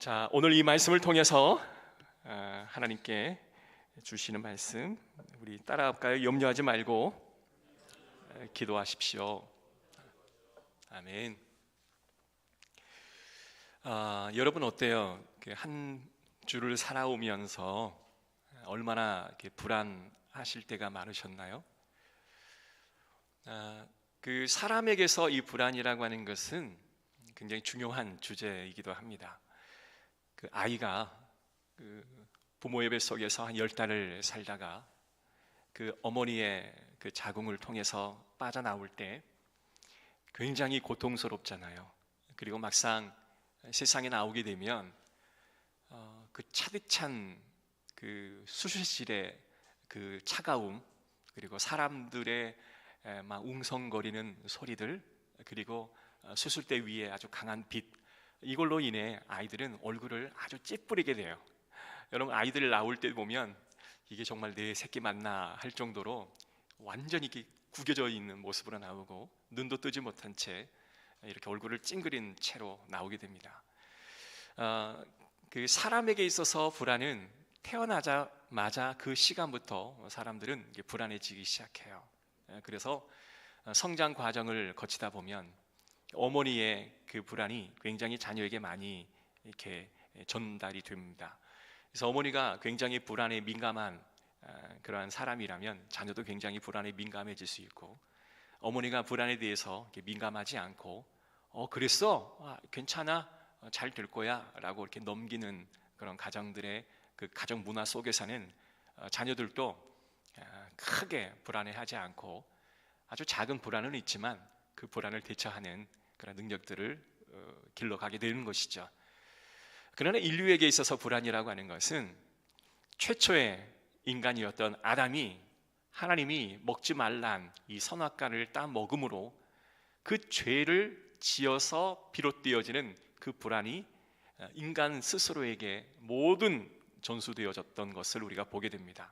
자, 오늘 이 말씀을 통해서 하나님께 주시는 말씀 우리 따라할까요? 염려하지 말고 기도하십시오. 아멘. 여러분 어때요? 한 주를 살아오면서 얼마나 불안하실 때가 많으셨나요? 그 사람에게서 이 불안이라고 하는 것은 굉장히 중요한 주제이기도 합니다. 그 아이가 부모의 뱃속에서 한 10달을 살다가 그 어머니의 그 자궁을 통해서 빠져나올 때 굉장히 고통스럽잖아요. 그리고 막상 세상에 나오게 되면 그 차디찬 그 수술실의 그 차가움, 그리고 사람들의 막 웅성거리는 소리들, 그리고 수술대 위에 아주 강한 빛, 이걸로 인해 아이들은 얼굴을 아주 찌푸리게 돼요. 여러분, 아이들 나올 때 보면 이게 정말 내 새끼 맞나 할 정도로 완전히 이렇게 구겨져 있는 모습으로 나오고, 눈도 뜨지 못한 채 이렇게 얼굴을 찡그린 채로 나오게 됩니다. 그 사람에게 있어서 불안은 태어나자마자 그 시간부터 사람들은 불안해지기 시작해요. 그래서 성장 과정을 거치다 보면 어머니의 그 불안이 굉장히 자녀에게 많이 이렇게 전달이 됩니다. 그래서 어머니가 굉장히 불안에 민감한 그러한 사람이라면 자녀도 굉장히 불안에 민감해질 수 있고, 어머니가 불안에 대해서 이렇게 민감하지 않고 그랬어? 괜찮아? 잘 될 거야? 라고 이렇게 넘기는 그런 가정들의 그 가정 문화 속에서는 자녀들도 크게 불안해하지 않고 아주 작은 불안은 있지만 그 불안을 대처하는 그런 능력들을 길러가게 되는 것이죠. 그러나 인류에게 있어서 불안이라고 하는 것은 최초의 인간이었던 아담이 하나님이 먹지 말란 이 선악과를 따 먹음으로 그 죄를 지어서 비롯되어지는 그 불안이 인간 스스로에게 모든 전수되어졌던 것을 우리가 보게 됩니다.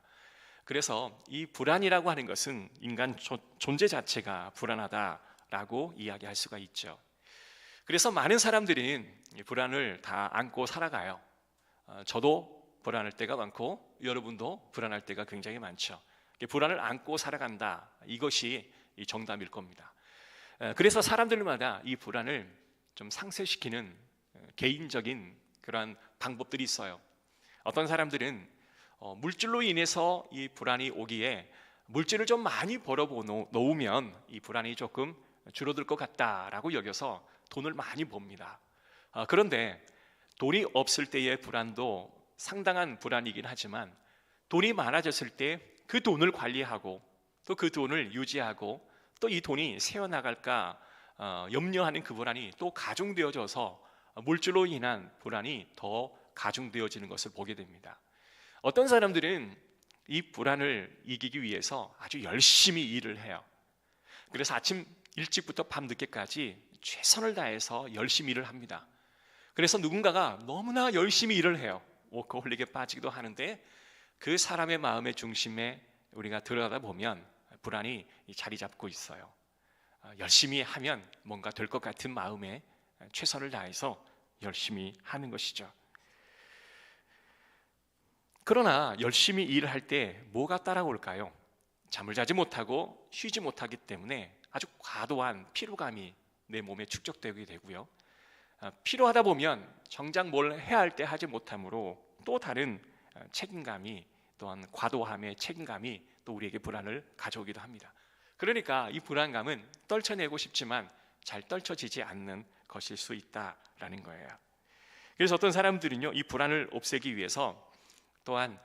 그래서 이 불안이라고 하는 것은 인간 존재 자체가 불안하다라고 이야기할 수가 있죠. 그래서 많은 사람들이 불안을 다 안고 살아가요. 저도 불안할 때가 많고 여러분도 불안할 때가 굉장히 많죠. 불안을 안고 살아간다, 이것이 정답일 겁니다. 그래서 사람들마다 이 불안을 좀 상쇄시키는 개인적인 그런 방법들이 있어요. 어떤 사람들은 물질로 인해서 이 불안이 오기에 물질을 좀 많이 벌어 놓으면 이 불안이 조금 줄어들 것 같다라고 여겨서 돈을 많이 법니다. 그런데 돈이 없을 때의 불안도 상당한 불안이긴 하지만 돈이 많아졌을 때 그 돈을 관리하고 또 그 돈을 유지하고 또 이 돈이 새어나갈까 염려하는 그 불안이 또 가중되어져서 물질로 인한 불안이 더 가중되어지는 것을 보게 됩니다. 어떤 사람들은 이 불안을 이기기 위해서 아주 열심히 일을 해요. 그래서 아침 일찍부터 밤 늦게까지 최선을 다해서 열심히 일을 합니다. 그래서 누군가가 너무나 열심히 일을 해요. 워커홀릭에 빠지기도 하는데 그 사람의 마음의 중심에 우리가 들어가다 보면 불안이 자리 잡고 있어요. 열심히 하면 뭔가 될 것 같은 마음에 최선을 다해서 열심히 하는 것이죠. 그러나 열심히 일을 할 때 뭐가 따라올까요? 잠을 자지 못하고 쉬지 못하기 때문에 아주 과도한 피로감이 내 몸에 축적되게 되고요. 피로하다 보면 정작 뭘 해야 할 때 하지 못함으로 또 다른 책임감이, 또한 과도함의 책임감이 또 우리에게 불안을 가져오기도 합니다. 그러니까 이 불안감은 떨쳐내고 싶지만 잘 떨쳐지지 않는 것일 수 있다라는 거예요. 그래서 어떤 사람들은요, 이 불안을 없애기 위해서 또한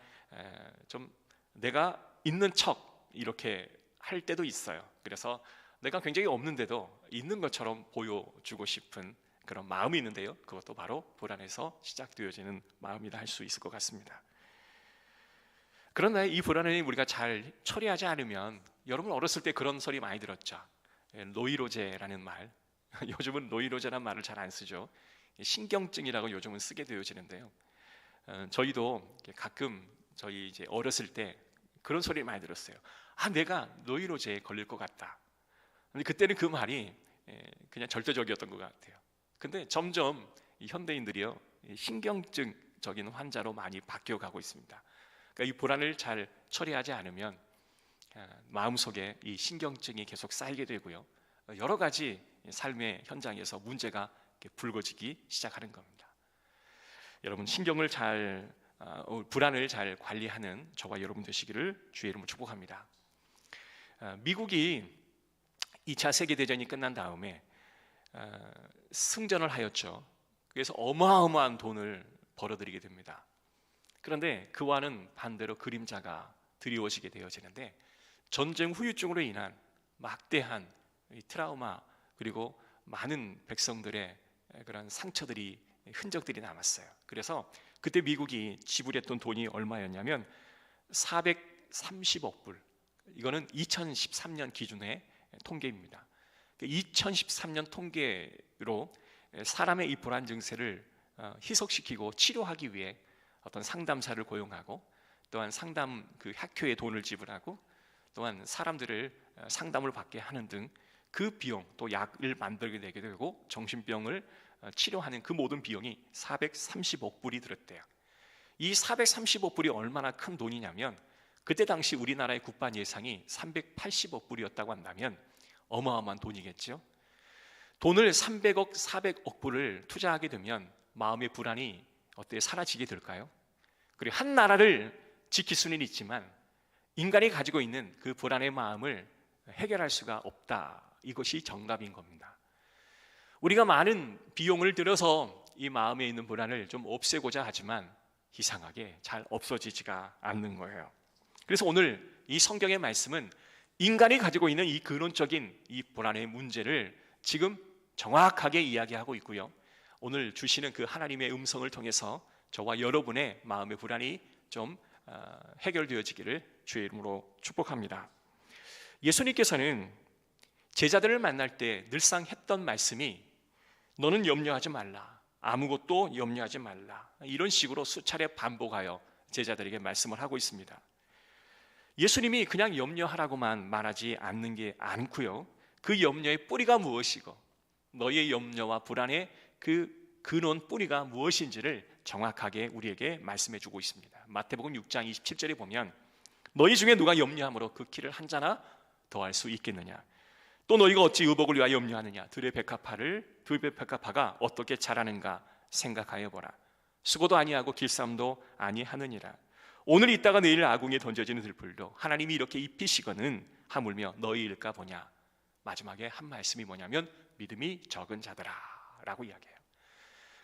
좀 내가 있는 척 이렇게 할 때도 있어요. 그래서 내가 굉장히 없는데도 있는 것처럼 보여주고 싶은 그런 마음이 있는데요, 그것도 바로 불안에서 시작되어지는 마음이다 할 수 있을 것 같습니다. 그러나 이 불안을 우리가 잘 처리하지 않으면, 여러분 어렸을 때 그런 소리 많이 들었죠. 노이로제라는 말. 요즘은 노이로제라는 말을 잘 안 쓰죠. 신경증이라고 요즘은 쓰게 되어지는데요, 저희도 가끔 저희 이제 어렸을 때 그런 소리 많이 들었어요. 내가 노이로제에 걸릴 것 같다. 근데 그때는 그 말이 그냥 절대적이었던 것 같아요. 근데 점점 이 현대인들이요, 신경증적인 환자로 많이 바뀌어가고 있습니다. 그러니까 이 불안을 잘 처리하지 않으면 마음속에 이 신경증이 계속 쌓이게 되고요, 여러 가지 삶의 현장에서 문제가 불거지기 시작하는 겁니다. 여러분, 불안을 잘 관리하는 저와 여러분 되시기를 주의 이름으로 축복합니다. 미국이 2차 세계대전이 끝난 다음에 승전을 하였죠. 그래서 어마어마한 돈을 벌어들이게 됩니다. 그런데 그와는 반대로 그림자가 드리워지게 되어지는데, 전쟁 후유증으로 인한 막대한 트라우마, 그리고 많은 백성들의 그런 상처들이, 흔적들이 남았어요. 그래서 그때 미국이 지불했던 돈이 얼마였냐면 430억 불. 이거는 2013년 기준의 통계입니다. 2013년 통계로 사람의 이 불안 증세를 희석시키고 치료하기 위해 어떤 상담사를 고용하고, 또한 상담 학교에 돈을 지불하고, 또한 사람들을 상담을 받게 하는 등 그 비용, 또 약을 만들게 되게 되고 정신병을 치료하는 그 모든 비용이 430억 불이 들었대요. 이 430억 불이 얼마나 큰 돈이냐면, 그때 당시 우리나라의 국방 예산이 380억 불이었다고 한다면 어마어마한 돈이겠죠. 돈을 300억, 400억 불을 투자하게 되면 마음의 불안이 어때 사라지게 될까요? 그리고 한 나라를 지킬 수는 있지만 인간이 가지고 있는 그 불안의 마음을 해결할 수가 없다. 이것이 정답인 겁니다. 우리가 많은 비용을 들여서 이 마음에 있는 불안을 좀 없애고자 하지만 이상하게 잘 없어지지가 않는 거예요. 그래서 오늘 이 성경의 말씀은 인간이 가지고 있는 이 근원적인 이 불안의 문제를 지금 정확하게 이야기하고 있고요, 오늘 주시는 그 하나님의 음성을 통해서 저와 여러분의 마음의 불안이 좀 해결되어지기를 주의 이름으로 축복합니다. 예수님께서는 제자들을 만날 때 늘상 했던 말씀이 너는 염려하지 말라, 아무것도 염려하지 말라, 이런 식으로 수차례 반복하여 제자들에게 말씀을 하고 있습니다. 예수님이 그냥 염려하라고만 말하지 않고요, 그 염려의 뿌리가 무엇이고 너의 염려와 불안의 그 근원 뿌리가 무엇인지를 정확하게 우리에게 말씀해 주고 있습니다. 마태복음 6장 27절에 보면 너희 중에 누가 염려함으로 그 키를 한 자나 더할 수 있겠느냐, 또 너희가 어찌 의복을 위하여 염려하느냐, 들의 백합화가 어떻게 자라는가 생각하여 보라. 수고도 아니하고 길쌈도 아니하느니라. 오늘 있다가 내일 아궁이에 던져지는 들풀도 하나님이 이렇게 입히시거는 하물며 너희일까 보냐. 마지막에 한 말씀이 뭐냐면 믿음이 적은 자들아 라고 이야기해요.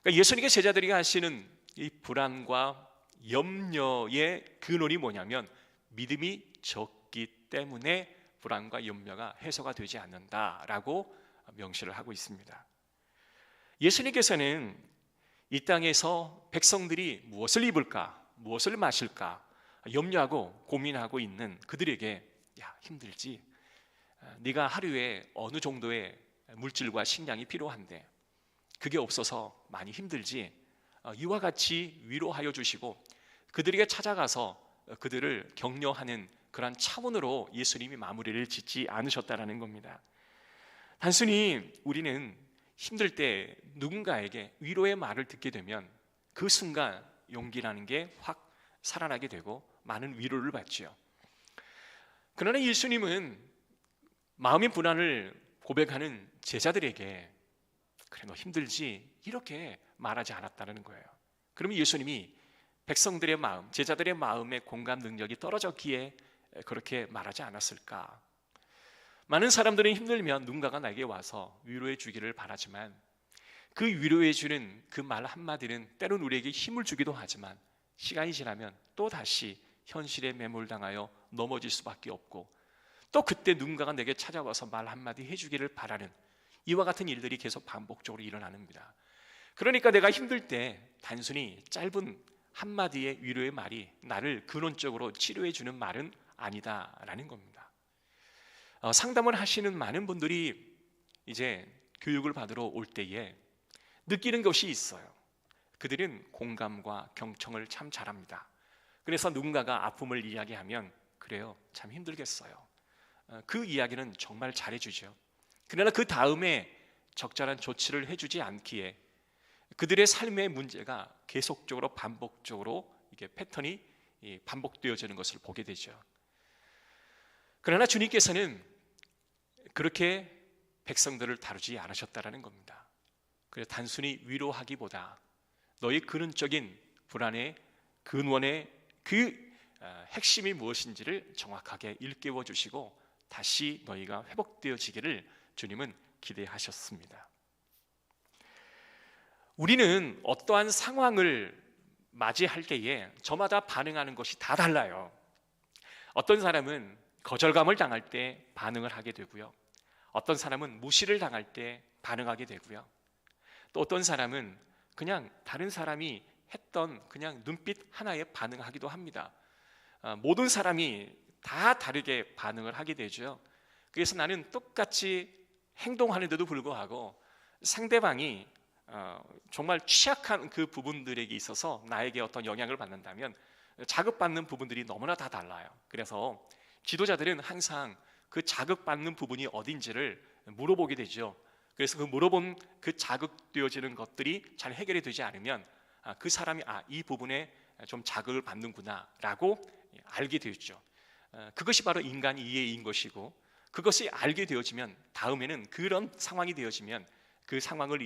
그러니까 예수님께 제자들이 하시는 이 불안과 염려의 근원이 뭐냐면 믿음이 적기 때문에 불안과 염려가 해소가 되지 않는다라고 명시를 하고 있습니다. 예수님께서는 이 땅에서 백성들이 무엇을 입을까, 무엇을 마실까 염려하고 고민하고 있는 그들에게 야, 힘들지? 네가 하루에 어느 정도의 물질과 식량이 필요한데 그게 없어서 많이 힘들지? 이와 같이 위로하여 주시고 그들에게 찾아가서 그들을 격려하는 그런 차원으로 예수님이 마무리를 짓지 않으셨다라는 겁니다. 단순히 우리는 힘들 때 누군가에게 위로의 말을 듣게 되면 그 순간 용기라는 게 확 살아나게 되고 많은 위로를 받지요. 그러나 예수님은 마음의 불안을 고백하는 제자들에게 그래 너 힘들지? 이렇게 말하지 않았다는 거예요. 그러면 예수님이 백성들의 마음, 제자들의 마음의 공감 능력이 떨어졌기에 그렇게 말하지 않았을까? 많은 사람들은 힘들면 누군가가 나에게 와서 위로해 주기를 바라지만 그 위로해 주는 그 말 한마디는 때론 우리에게 힘을 주기도 하지만 시간이 지나면 또 다시 현실에 매몰당하여 넘어질 수밖에 없고 또 그때 누군가가 내게 찾아와서 말 한마디 해주기를 바라는 이와 같은 일들이 계속 반복적으로 일어납니다. 그러니까 내가 힘들 때 단순히 짧은 한마디의 위로의 말이 나를 근원적으로 치료해 주는 말은 아니다라는 겁니다. 상담을 하시는 많은 분들이 이제 교육을 받으러 올 때에 느끼는 것이 있어요. 그들은 공감과 경청을 참 잘합니다. 그래서 누군가가 아픔을 이야기하면 그래요, 참 힘들겠어요. 그 이야기는 정말 잘해주죠. 그러나 그 다음에 적절한 조치를 해주지 않기에 그들의 삶의 문제가 계속적으로 반복적으로 이게 패턴이 반복되어지는 것을 보게 되죠. 그러나 주님께서는 그렇게 백성들을 다루지 않으셨다라는 겁니다. 그래서 단순히 위로하기보다 너희 근원적인 불안의 근원의 그 핵심이 무엇인지를 정확하게 일깨워 주시고 다시 너희가 회복되어지기를 주님은 기대하셨습니다. 우리는 어떠한 상황을 맞이할 때에 저마다 반응하는 것이 다 달라요. 어떤 사람은 거절감을 당할 때 반응을 하게 되고요. 어떤 사람은 무시를 당할 때 반응하게 되고요. 또 어떤 사람은 그냥 다른 사람이 했던 그냥 눈빛 하나에 반응하기도 합니다. 모든 사람이 다 다르게 반응을 하게 되죠. 그래서 나는 똑같이 행동하는데도 불구하고 상대방이 정말 취약한 그 부분들에게 있어서 나에게 어떤 영향을 받는다면 자극받는 부분들이 너무나 다 달라요. 그래서 지도자들은 항상 그 자극받는 부분이 어딘지를 물어보게 되죠. 그래서 그 물어본 그 자극되어지는 것들이 잘 해결이 되지 않으면 그 사람이 이 부분에 좀 자극을 받는구나 라고 알게 되었죠. 그것이 바로 인간 이해인 것이고, 그것이 알게 되어지면 다음에는 그런 상황이 되어지면 그 상황을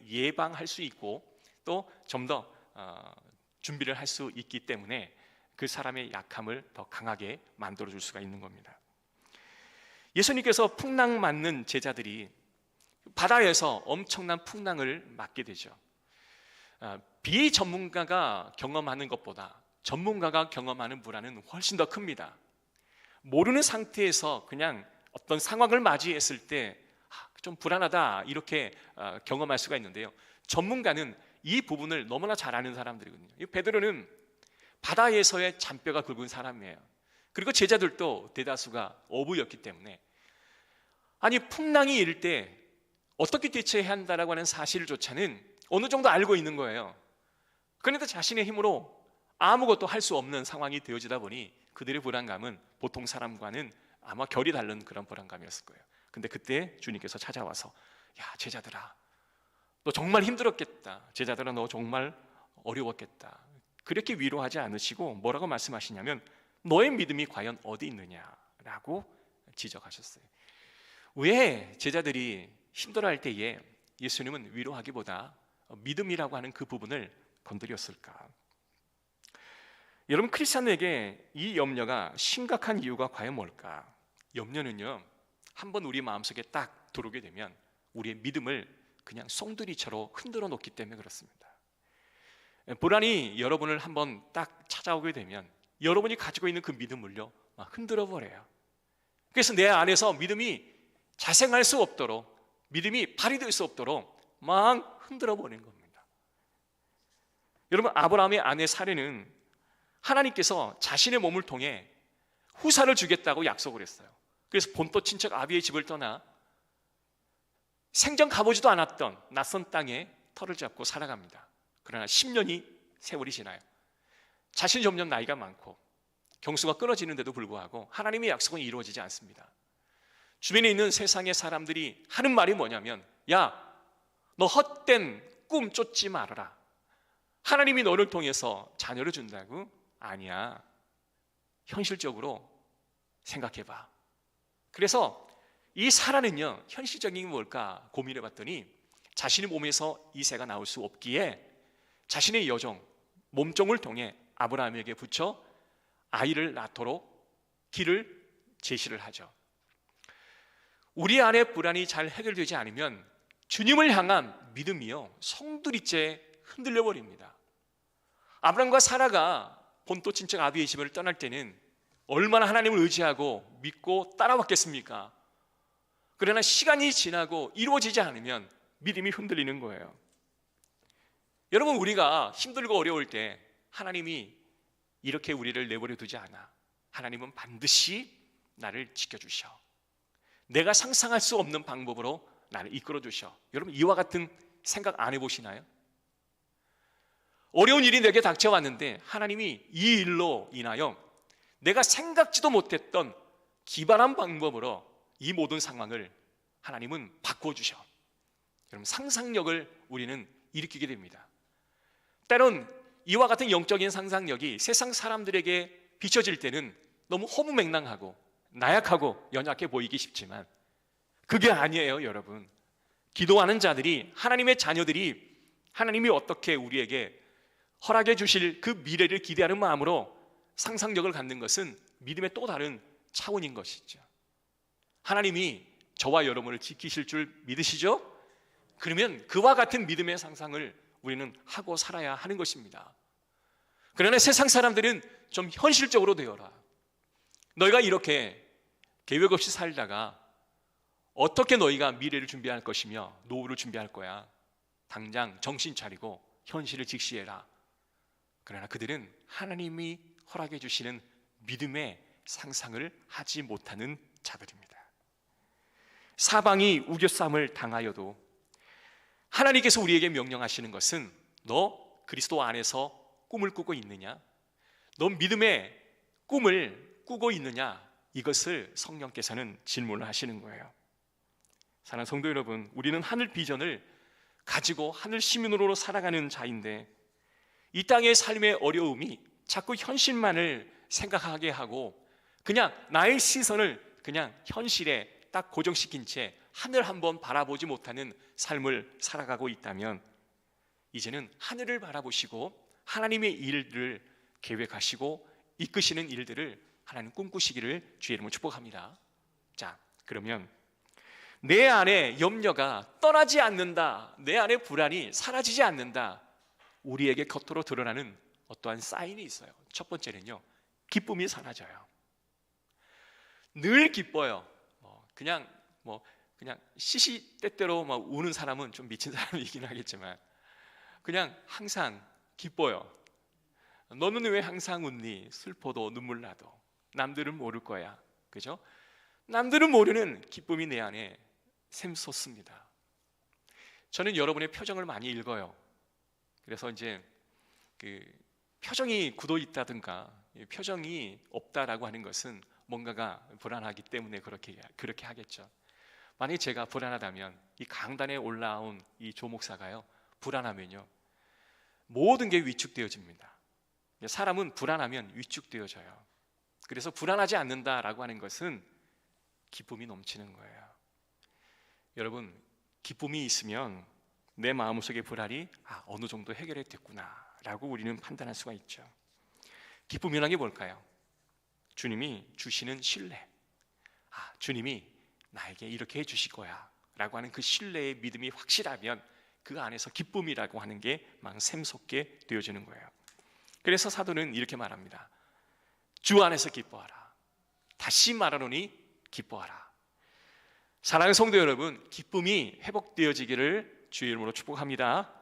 예방할 수 있고 또 좀 더 준비를 할 수 있기 때문에 그 사람의 약함을 더 강하게 만들어줄 수가 있는 겁니다. 예수님께서 풍랑 맞는 제자들이 바다에서 엄청난 풍랑을 맞게 되죠. 비전문가가 경험하는 것보다 전문가가 경험하는 불안은 훨씬 더 큽니다. 모르는 상태에서 그냥 어떤 상황을 맞이했을 때 좀 불안하다 이렇게 경험할 수가 있는데요, 전문가는 이 부분을 너무나 잘 아는 사람들이거든요. 베드로는 바다에서의 잔뼈가 굵은 사람이에요. 그리고 제자들도 대다수가 어부였기 때문에 풍랑이 일 때 어떻게 대처해야 한다라고 하는 사실조차는 어느 정도 알고 있는 거예요. 그런데 자신의 힘으로 아무것도 할 수 없는 상황이 되어지다 보니 그들의 불안감은 보통 사람과는 아마 결이 다른 그런 불안감이었을 거예요. 근데 그때 주님께서 찾아와서 제자들아, 너 정말 힘들었겠다. 제자들아, 너 정말 어려웠겠다. 그렇게 위로하지 않으시고 뭐라고 말씀하시냐면 너의 믿음이 과연 어디 있느냐라고 지적하셨어요. 왜 제자들이 힘들어할 때에 예수님은 위로하기보다 믿음이라고 하는 그 부분을 건드렸을까? 여러분, 크리스찬에게 이 염려가 심각한 이유가 과연 뭘까? 염려는요, 한번 우리 마음속에 딱 들어오게 되면 우리의 믿음을 그냥 송두리처럼 흔들어 놓기 때문에 그렇습니다. 불안이 여러분을 한번 딱 찾아오게 되면 여러분이 가지고 있는 그 믿음을요 막 흔들어 버려요. 그래서 내 안에서 믿음이 자생할 수 없도록, 믿음이 발휘될 수 없도록 막 흔들어 버리는 겁니다. 여러분, 아브라함의 아내 사례는 하나님께서 자신의 몸을 통해 후사를 주겠다고 약속을 했어요. 그래서 본토 친척 아비의 집을 떠나 생전 가보지도 않았던 낯선 땅에 터를 잡고 살아갑니다. 그러나 10년이 세월이 지나요. 자신이 점점 나이가 많고 경수가 끊어지는데도 불구하고 하나님의 약속은 이루어지지 않습니다. 주변에 있는 세상의 사람들이 하는 말이 뭐냐면, 야, 너 헛된 꿈 쫓지 말아라. 하나님이 너를 통해서 자녀를 준다고? 아니야. 현실적으로 생각해봐. 그래서 이 사라는요, 현실적인 게 뭘까 고민해봤더니 자신의 몸에서 이 새가 나올 수 없기에 자신의 여종, 몸종을 통해 아브라함에게 붙여 아이를 낳도록 길을 제시를 하죠. 우리 안의 불안이 잘 해결되지 않으면 주님을 향한 믿음이요 송두리째 흔들려 버립니다. 아브라함과 사라가 본토 친척 아비의 집을 떠날 때는 얼마나 하나님을 의지하고 믿고 따라왔겠습니까? 그러나 시간이 지나고 이루어지지 않으면 믿음이 흔들리는 거예요. 여러분, 우리가 힘들고 어려울 때 하나님이 이렇게 우리를 내버려 두지 않아. 하나님은 반드시 나를 지켜주셔. 내가 상상할 수 없는 방법으로 나를 이끌어 주셔. 여러분, 이와 같은 생각 안 해보시나요? 어려운 일이 내게 닥쳐왔는데 하나님이 이 일로 인하여 내가 생각지도 못했던 기발한 방법으로 이 모든 상황을 하나님은 바꿔주셔. 여러분, 상상력을 우리는 일으키게 됩니다. 때론 이와 같은 영적인 상상력이 세상 사람들에게 비춰질 때는 너무 허무맹랑하고 나약하고 연약해 보이기 쉽지만 그게 아니에요, 여러분. 기도하는 자들이, 하나님의 자녀들이 하나님이 어떻게 우리에게 허락해 주실 그 미래를 기대하는 마음으로 상상력을 갖는 것은 믿음의 또 다른 차원인 것이죠. 하나님이 저와 여러분을 지키실 줄 믿으시죠? 그러면 그와 같은 믿음의 상상을 우리는 하고 살아야 하는 것입니다. 그러나 세상 사람들은 좀 현실적으로 되어라. 너희가 이렇게 계획 없이 살다가 어떻게 너희가 미래를 준비할 것이며 노후를 준비할 거야. 당장 정신 차리고 현실을 직시해라. 그러나 그들은 하나님이 허락해 주시는 믿음의 상상을 하지 못하는 자들입니다. 사방이 우겨쌈을 당하여도 하나님께서 우리에게 명령하시는 것은 너 그리스도 안에서 꿈을 꾸고 있느냐? 너 믿음의 꿈을 꾸고 있느냐? 이것을 성령께서는 질문을 하시는 거예요. 사랑하는 성도 여러분, 우리는 하늘 비전을 가지고 하늘 시민으로 살아가는 자인데 이 땅의 삶의 어려움이 자꾸 현실만을 생각하게 하고 그냥 나의 시선을 그냥 현실에 딱 고정시킨 채 하늘 한번 바라보지 못하는 삶을 살아가고 있다면 이제는 하늘을 바라보시고 하나님의 일을 계획하시고 이끄시는 일들을 하나님 꿈꾸시기를 주의 이름으로 축복합니다. 자, 그러면 내 안에 염려가 떠나지 않는다, 내 안에 불안이 사라지지 않는다, 우리에게 겉으로 드러나는 어떠한 사인이 있어요. 첫 번째는요, 기쁨이 사라져요. 늘 기뻐요. 그냥 시시때때로 우는 사람은 좀 미친 사람이긴 하겠지만 그냥 항상 기뻐요. 너는 왜 항상 웃니? 슬퍼도 눈물 나도 남들은 모를 거야. 그죠? 남들은 모르는 기쁨이 내 안에 샘솟습니다. 저는 여러분의 표정을 많이 읽어요. 그래서 이제 그 표정이 굳어 있다든가 표정이 없다라고 하는 것은 뭔가가 불안하기 때문에 그렇게 하겠죠. 만약에 제가 불안하다면 이 강단에 올라온 이 조 목사가요, 불안하면요 모든 게 위축되어집니다. 사람은 불안하면 위축되어져요. 그래서 불안하지 않는다라고 하는 것은 기쁨이 넘치는 거예요. 여러분, 기쁨이 있으면 내 마음속의 불안이 어느 정도 해결이 됐구나 라고 우리는 판단할 수가 있죠. 기쁨이라는 게 뭘까요? 주님이 주시는 신뢰, 주님이 나에게 이렇게 해주실 거야 라고 하는 그 신뢰의 믿음이 확실하면 그 안에서 기쁨이라고 하는 게 막 샘솟게 되어지는 거예요. 그래서 사도는 이렇게 말합니다. 주 안에서 기뻐하라. 다시 말하노니 기뻐하라. 사랑하는 성도 여러분, 기쁨이 회복되어지기를 주의 이름으로 축복합니다.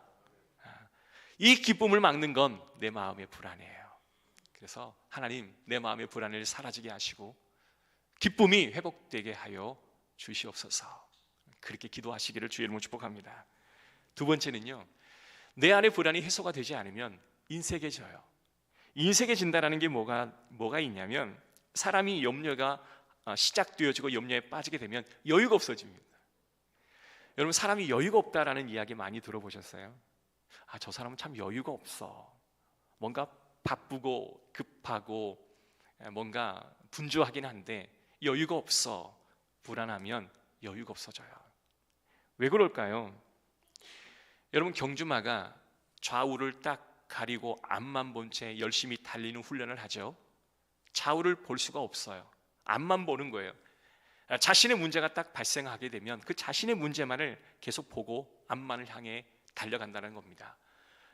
이 기쁨을 막는 건 내 마음의 불안이에요. 그래서 하나님, 내 마음의 불안을 사라지게 하시고 기쁨이 회복되게 하여 주시옵소서. 그렇게 기도하시기를 주의 이름으로 축복합니다. 두 번째는요, 내 안의 불안이 해소가 되지 않으면 인색해져요. 인색해진다는 게 뭐가 있냐면 사람이 염려가 시작되어지고 염려에 빠지게 되면 여유가 없어집니다. 여러분, 사람이 여유가 없다라는 이야기 많이 들어보셨어요? 저 사람은 참 여유가 없어. 뭔가 바쁘고 급하고 뭔가 분주하긴 한데 여유가 없어. 불안하면 여유가 없어져요. 왜 그럴까요? 여러분, 경주마가 좌우를 딱 가리고 앞만 본 채 열심히 달리는 훈련을 하죠. 좌우를 볼 수가 없어요. 앞만 보는 거예요. 자신의 문제가 딱 발생하게 되면 그 자신의 문제만을 계속 보고 앞만을 향해 달려간다는 겁니다.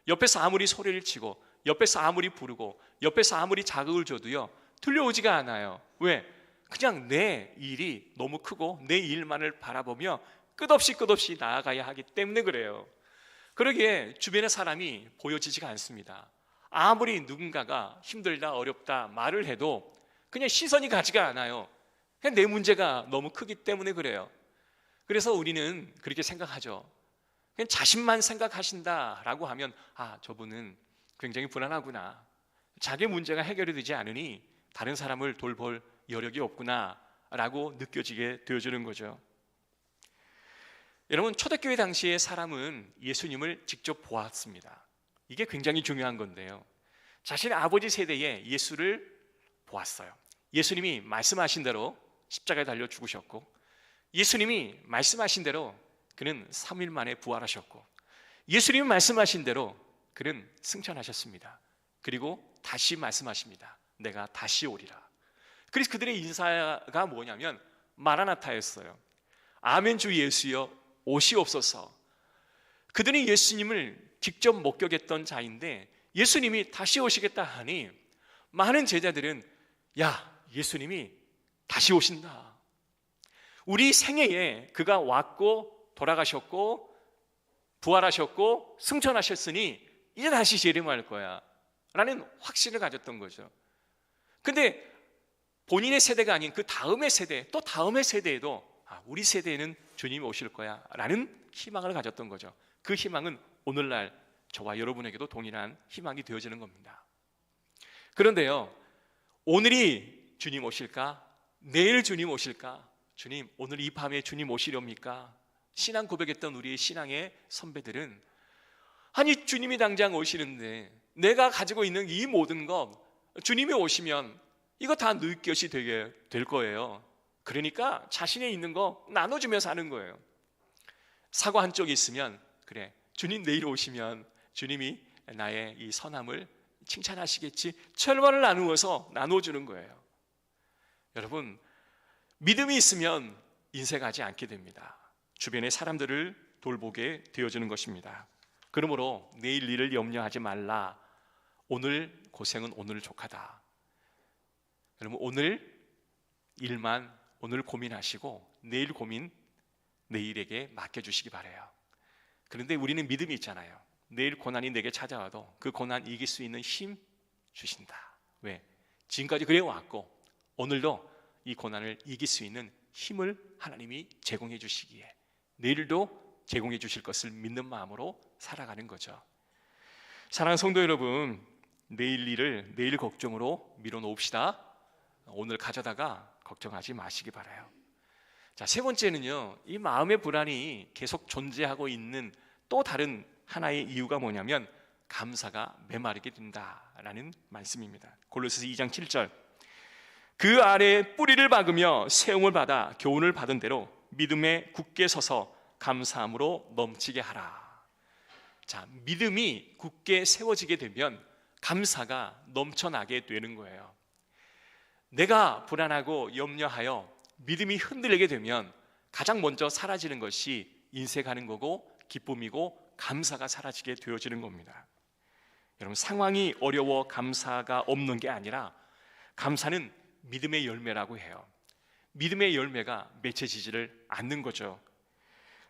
옆에서 아무리 소리를 치고 옆에서 아무리 부르고 옆에서 아무리 자극을 줘도요 들려오지가 않아요. 왜? 그냥 내 일이 너무 크고 내 일만을 바라보며 끝없이 나아가야 하기 때문에 그래요. 그러기에 주변의 사람이 보여지지가 않습니다. 아무리 누군가가 힘들다 어렵다 말을 해도 그냥 시선이 가지가 않아요. 그냥 내 문제가 너무 크기 때문에 그래요. 그래서 우리는 그렇게 생각하죠. 그냥 자신만 생각하신다라고 하면 저분은 굉장히 불안하구나. 자기 문제가 해결이 되지 않으니 다른 사람을 돌볼 여력이 없구나 라고 느껴지게 되어주는 거죠. 여러분, 초대교회 당시의 사람은 예수님을 직접 보았습니다. 이게 굉장히 중요한 건데요, 자신의 아버지 세대에 예수를 보았어요. 예수님이 말씀하신 대로 십자가에 달려 죽으셨고, 예수님이 말씀하신 대로 그는 3일 만에 부활하셨고, 예수님이 말씀하신 대로 그는 승천하셨습니다. 그리고 다시 말씀하십니다. 내가 다시 오리라. 그래서 그들의 인사가 뭐냐면 마라나타였어요. 아멘 주 예수여 오시옵소서. 그들이 예수님을 직접 목격했던 자인데 예수님이 다시 오시겠다 하니 많은 제자들은 야, 예수님이 다시 오신다. 우리 생애에 그가 왔고 돌아가셨고 부활하셨고 승천하셨으니 이제 다시 재림할 거야 라는 확신을 가졌던 거죠. 근데 본인의 세대가 아닌 그 다음의 세대, 또 다음의 세대에도 우리 세대에는 주님이 오실 거야 라는 희망을 가졌던 거죠. 그 희망은 오늘날 저와 여러분에게도 동일한 희망이 되어지는 겁니다. 그런데요, 오늘이 주님 오실까? 내일 주님 오실까? 주님, 오늘 이 밤에 주님 오시렵니까? 신앙 고백했던 우리의 신앙의 선배들은 아니, 주님이 당장 오시는데 내가 가지고 있는 이 모든 것 주님이 오시면 이거 다 너희 것이 되게 될 거예요. 그러니까 자신의 있는 거 나눠주며 사는 거예요. 사과 한 쪽이 있으면 그래, 주님 내일 오시면 주님이 나의 이 선함을 칭찬하시겠지, 철반을 나누어서 나눠주는 거예요. 여러분, 믿음이 있으면 인색하지 않게 됩니다. 주변의 사람들을 돌보게 되어주는 것입니다. 그러므로 내일 일을 염려하지 말라. 오늘 고생은 오늘 족하다. 여러분, 오늘 일만 오늘 고민하시고 내일 고민 내일에게 맡겨주시기 바라요. 그런데 우리는 믿음이 있잖아요. 내일 고난이 내게 찾아와도 그 고난 이길 수 있는 힘 주신다. 왜? 지금까지 그래왔고 오늘도 이 고난을 이길 수 있는 힘을 하나님이 제공해 주시기에 내일도 제공해 주실 것을 믿는 마음으로 살아가는 거죠. 사랑하는 성도 여러분, 내일 일을 내일 걱정으로 미뤄놓읍시다. 오늘 가져다가 걱정하지 마시기 바라요. 자, 세 번째는요, 이 마음의 불안이 계속 존재하고 있는 또 다른 하나의 이유가 뭐냐면 감사가 메마르게 된다라는 말씀입니다. 골로새서 2장 7절, 그 아래에 뿌리를 박으며 세움을 받아 교훈을 받은 대로 믿음에 굳게 서서 감사함으로 넘치게 하라. 자, 믿음이 굳게 세워지게 되면 감사가 넘쳐나게 되는 거예요. 내가 불안하고 염려하여 믿음이 흔들리게 되면 가장 먼저 사라지는 것이 인색하는 거고 기쁨이고 감사가 사라지게 되어지는 겁니다. 여러분, 상황이 어려워 감사가 없는 게 아니라 감사는 믿음의 열매라고 해요. 믿음의 열매가 맺혀지지를 않는 거죠.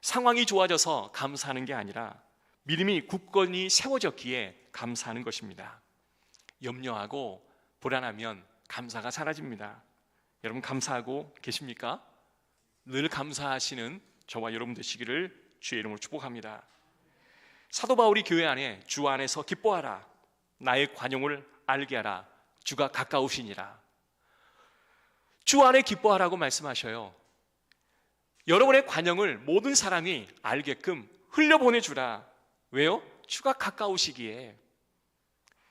상황이 좋아져서 감사하는 게 아니라 믿음이 굳건히 세워졌기에 감사하는 것입니다. 염려하고 불안하면 감사가 사라집니다. 여러분, 감사하고 계십니까? 늘 감사하시는 저와 여러분 되시기를 주의 이름으로 축복합니다. 사도 바울이 교회 안에 주 안에서 기뻐하라, 나의 관용을 알게 하라, 주가 가까우시니라. 주 안에 기뻐하라고 말씀하셔요. 여러분의 관용을 모든 사람이 알게끔 흘려보내주라. 왜요? 주가 가까우시기에.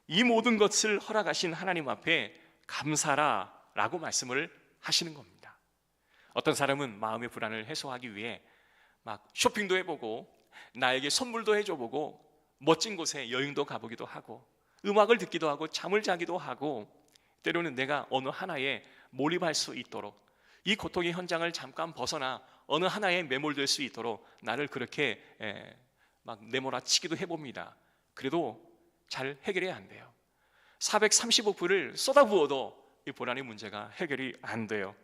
이 모든 것을 허락하신 하나님 앞에 감사라 라고 말씀을 하시는 겁니다. 어떤 사람은 마음의 불안을 해소하기 위해 막 쇼핑도 해보고 나에게 선물도 해줘보고 멋진 곳에 여행도 가보기도 하고 음악을 듣기도 하고 잠을 자기도 하고 때로는 내가 어느 하나에 몰입할 수 있도록 이 고통의 현장을 잠깐 벗어나 어느 하나에 매몰될 수 있도록 나를 그렇게 막 내몰아치기도 해봅니다. 그래도 잘 해결이 안 돼요. 435불을 쏟아부어도 이 불안의 문제가 해결이 안 돼요.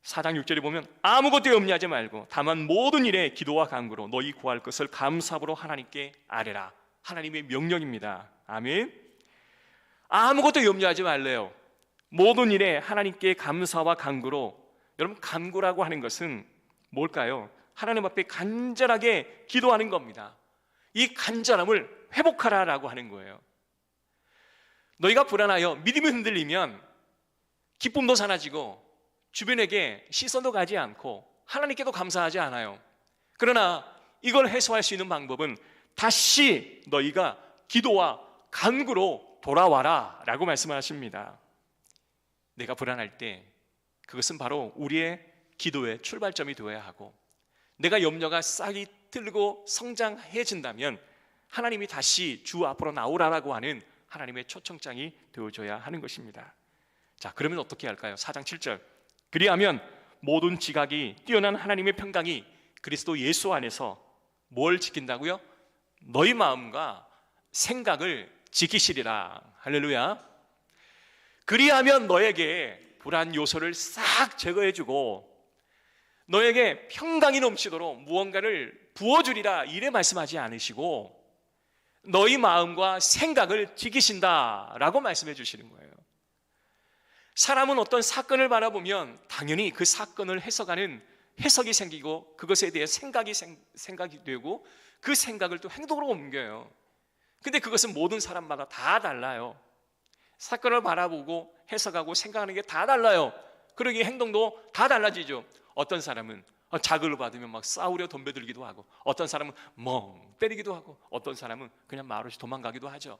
4장 6절에 보면 아무것도 염려하지 말고 다만 모든 일에 기도와 간구로 너희 구할 것을 감사함으로 하나님께 아뢰라. 하나님의 명령입니다. 아멘. 아무것도 염려하지 말래요. 모든 일에 하나님께 감사와 간구로. 여러분, 간구라고 하는 것은 뭘까요? 하나님 앞에 간절하게 기도하는 겁니다. 이 간절함을 회복하라라고 하는 거예요. 너희가 불안하여 믿음이 흔들리면 기쁨도 사라지고 주변에게 시선도 가지 않고 하나님께도 감사하지 않아요. 그러나 이걸 해소할 수 있는 방법은 다시 너희가 기도와 간구로 돌아와라 라고 말씀을 하십니다. 내가 불안할 때 그것은 바로 우리의 기도의 출발점이 되어야 하고, 내가 염려가 싹이 들고 성장해진다면 하나님이 다시 주 앞으로 나오라라고 하는 하나님의 초청장이 되어줘야 하는 것입니다. 자, 그러면 어떻게 할까요? 4장 7절, 그리하면 모든 지각이 뛰어난 하나님의 평강이 그리스도 예수 안에서 뭘 지킨다고요? 너희 마음과 생각을 지키시리라. 할렐루야. 그리하면 너에게 불안 요소를 싹 제거해주고 너에게 평강이 넘치도록 무언가를 부어주리라, 이래 말씀하지 않으시고 너희 마음과 생각을 지키신다라고 말씀해 주시는 거예요. 사람은 어떤 사건을 바라보면 당연히 그 사건을 해석하는 해석이 생기고 그것에 대해 생각이 되고 그 생각을 또 행동으로 옮겨요. 근데 그것은 모든 사람마다 다 달라요. 사건을 바라보고 해석하고 생각하는 게 다 달라요. 그러기에 행동도 다 달라지죠. 어떤 사람은 자극을 받으면 막 싸우려 덤벼들기도 하고, 어떤 사람은 멍 때리기도 하고, 어떤 사람은 그냥 말없이 도망가기도 하죠.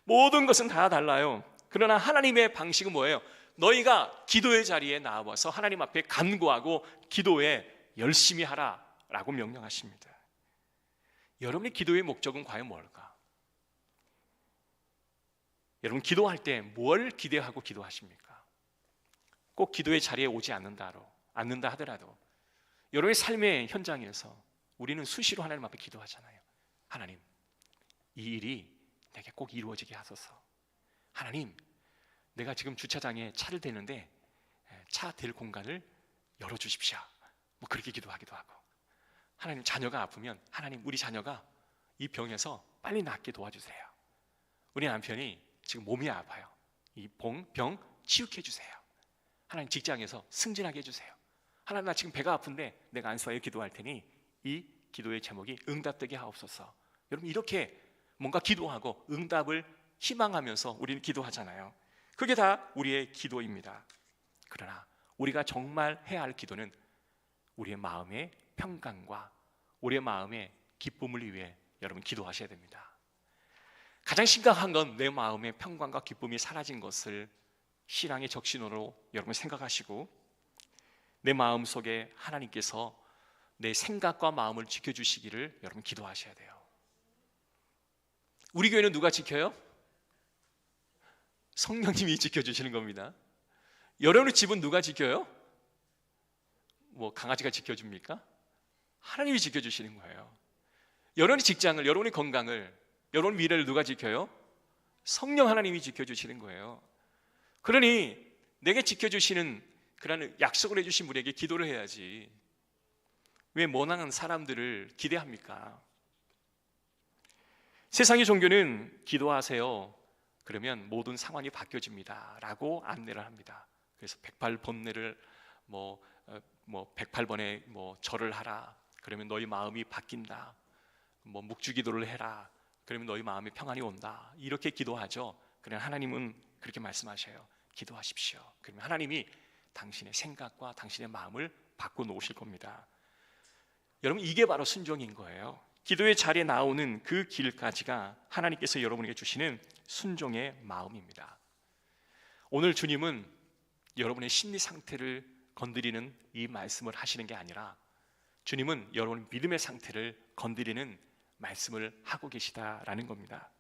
모든 것은 다 달라요. 그러나 하나님의 방식은 뭐예요? 너희가 기도의 자리에 나와서 하나님 앞에 간구하고 기도에 열심히 하라라고 명령하십니다. 여러분의 기도의 목적은 과연 뭘까? 여러분 기도할 때 뭘 기대하고 기도하십니까? 꼭 기도의 자리에 오지 않는다 하더라도 여러분의 삶의 현장에서 우리는 수시로 하나님 앞에 기도하잖아요. 하나님, 이 일이 내게 꼭 이루어지게 하소서. 하나님, 내가 지금 주차장에 차를 대는데 차 댈 공간을 열어주십시오. 뭐 그렇게 기도하기도 하고, 하나님, 자녀가 아프면 하나님, 우리 자녀가 이 병에서 빨리 낫게 도와주세요. 우리 남편이 지금 몸이 아파요. 이 병 치유케 해주세요. 하나님, 직장에서 승진하게 해주세요. 하나님, 나 지금 배가 아픈데 내가 안수하여 기도할 테니 이 기도의 제목이 응답되게 하옵소서. 여러분, 이렇게 뭔가 기도하고 응답을 희망하면서 우리는 기도하잖아요. 그게 다 우리의 기도입니다. 그러나 우리가 정말 해야 할 기도는 우리의 마음의 평강과 우리의 마음의 기쁨을 위해 여러분 기도하셔야 됩니다. 가장 심각한 건 내 마음의 평강과 기쁨이 사라진 것을 신앙의 적신호로 여러분 생각하시고, 내 마음 속에 하나님께서 내 생각과 마음을 지켜주시기를 여러분 기도하셔야 돼요. 우리 교회는 누가 지켜요? 성령님이 지켜주시는 겁니다. 여러분의 집은 누가 지켜요? 뭐 강아지가 지켜줍니까? 하나님이 지켜주시는 거예요. 여러분의 직장을, 여러분의 건강을, 여러분 미래를 누가 지켜요? 성령 하나님이 지켜주시는 거예요. 그러니 내게 지켜주시는 그런 약속을 해주신 분에게 기도를 해야지 왜 모난한 사람들을 기대합니까? 세상의 종교는 기도하세요, 그러면 모든 상황이 바뀌어집니다 라고 안내를 합니다. 그래서 108번뇌를 108번의 절을 하라, 그러면 너희 마음이 바뀐다. 묵주기도를 해라, 그러면 너희 마음에 평안이 온다. 이렇게 기도하죠. 그러나 하나님은 그렇게 말씀하셔요. 기도하십시오. 그러면 하나님이 당신의 생각과 당신의 마음을 바꿔놓으실 겁니다. 여러분, 이게 바로 순종인 거예요. 기도의 자리에 나오는 그 길까지가 하나님께서 여러분에게 주시는 순종의 마음입니다. 오늘 주님은 여러분의 심리 상태를 건드리는 이 말씀을 하시는 게 아니라 주님은 여러분의 믿음의 상태를 건드리는 말씀을 하고 계시다라는 겁니다.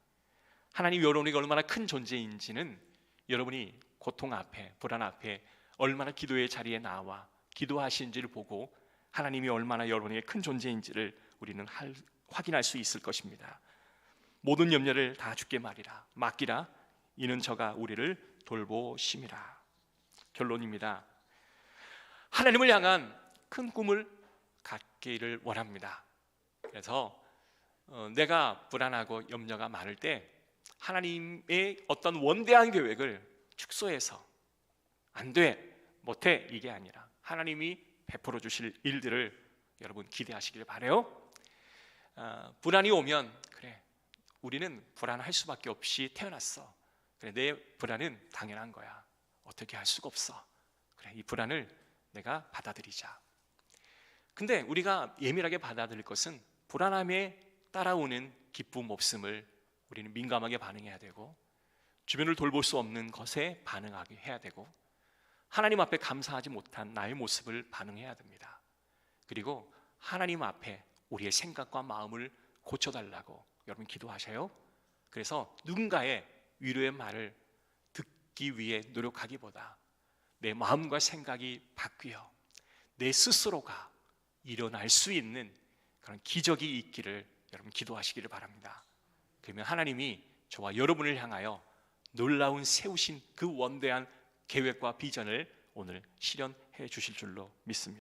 하나님이 여러분에게 얼마나 큰 존재인지는 여러분이 고통 앞에, 불안 앞에 얼마나 기도의 자리에 나와 기도하시는지를 보고 하나님이 얼마나 여러분에게 큰 존재인지를 우리는 확인할 수 있을 것입니다. 모든 염려를 다 주께 맡기라. 이는 저가 우리를 돌보심이라. 결론입니다. 하나님을 향한 큰 꿈을 갖기를 원합니다. 그래서 내가 불안하고 염려가 많을 때 하나님의 어떤 원대한 계획을 축소해서 안 돼, 못해, 이게 아니라 하나님이 베풀어 주실 일들을 여러분 기대하시길 바라요. 불안이 오면 그래, 우리는 불안할 수밖에 없이 태어났어. 그래, 내 불안은 당연한 거야. 어떻게 할 수가 없어. 그래, 이 불안을 내가 받아들이자. 근데 우리가 예민하게 받아들일 것은 불안함에 따라오는 기쁨 없음을 우리는 민감하게 반응해야 되고, 주변을 돌볼 수 없는 것에 반응하게 해야 되고, 하나님 앞에 감사하지 못한 나의 모습을 반응해야 됩니다. 그리고 하나님 앞에 우리의 생각과 마음을 고쳐달라고 여러분 기도하셔요. 그래서 누군가의 위로의 말을 듣기 위해 노력하기보다 내 마음과 생각이 바뀌어 내 스스로가 일어날 수 있는 그런 기적이 있기를 여러분 기도하시기를 바랍니다. 그러면 하나님이 저와 여러분을 향하여 놀라운 세우신 그 원대한 계획과 비전을 오늘 실현해 주실 줄로 믿습니다.